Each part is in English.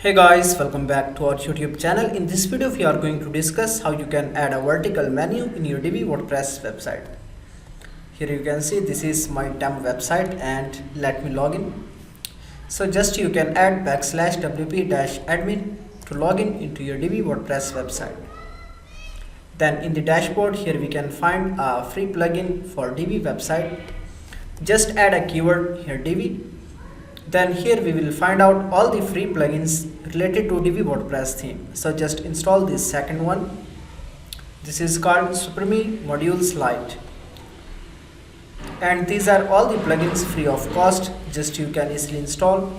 Hey guys, welcome back to our YouTube channel. In this video we are going to discuss how you can add a vertical menu in your Divi WordPress website. Here you can see this is my demo website and let me log in. So just you can add /wp-admin to log in into your Divi WordPress website. Then in the dashboard here we can find a free plugin for Divi website. Just add a keyword here Divi. Then here we will find out all the free plugins related to Divi WordPress theme. So just install this second one. This is called Supreme Modules Lite. And these are all the plugins free of cost. Just you can easily install.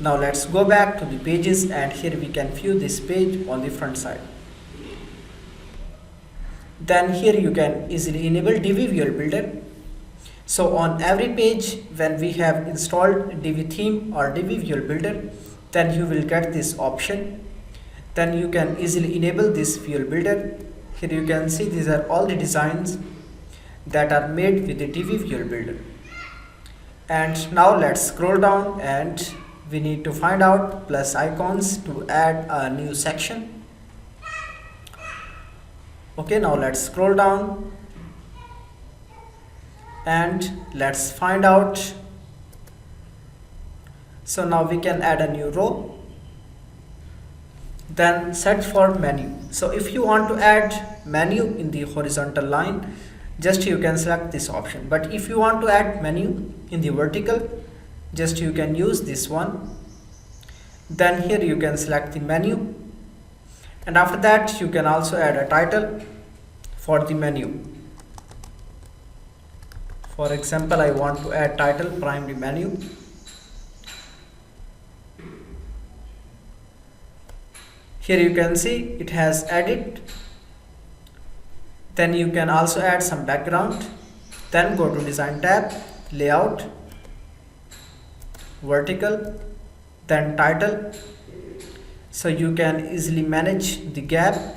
Now let's go back to the pages and here we can view this page on the front side. Then here you can easily enable Divi Viewer Builder. So on every page when we have installed Divi theme or Divi Viewer Builder, then you will get this option. Then you can easily enable this Viewer Builder. Here you can see these are all the designs that are made with the Divi Viewer Builder. And now let's scroll down and we need to find out plus icons to add a new section. Okay, now let's scroll down. And let's find out. So now we can add a new row. Then set for menu. So if you want to add menu in the horizontal line, just you can select this option. But if you want to add menu in the vertical, just you can use this one. Then here you can select the menu. And after that you can also add a title for the menu. For example, I want to add title primary menu. Here you can see it has added. Then you can also add some background. Then go to design tab, layout, vertical, then title. So you can easily manage the gap.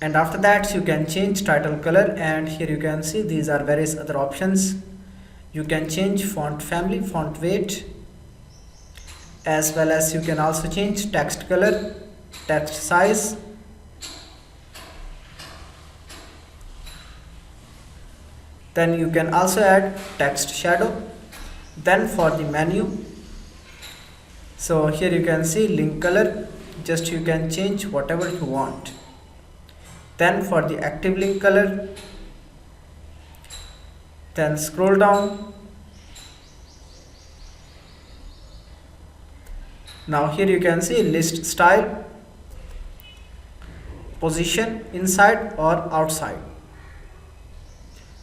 And after that you can change title color, and here you can see these are various other options. You can change font family, font weight, as well as you can also change text color, text size. Then you can also add text shadow. Then for the menu, so here you can see link color, just you can change whatever you want. Then for the active link color, then scroll down. Now here you can see list style, position inside or outside.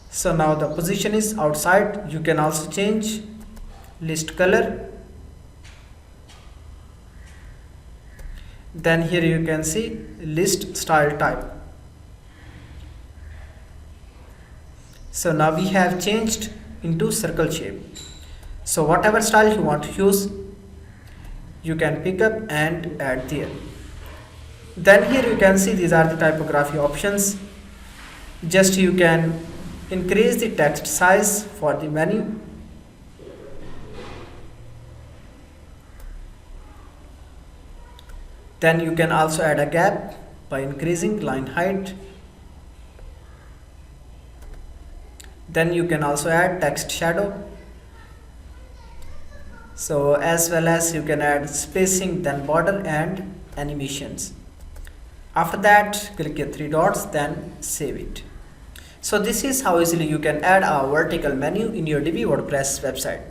So now the position is outside. You can also change list color. Then here you can see list style type. So now we have changed into circle shape. So whatever style you want to use, you can pick up and add there. Then here you can see these are the typography options. Just you can increase the text size for the menu. Then you can also add a gap by increasing line height. Then you can also add text shadow. So as well as you can add spacing, then border and animations. After that click the three dots, then save it. So this is how easily you can add a vertical menu in your Divi WordPress website.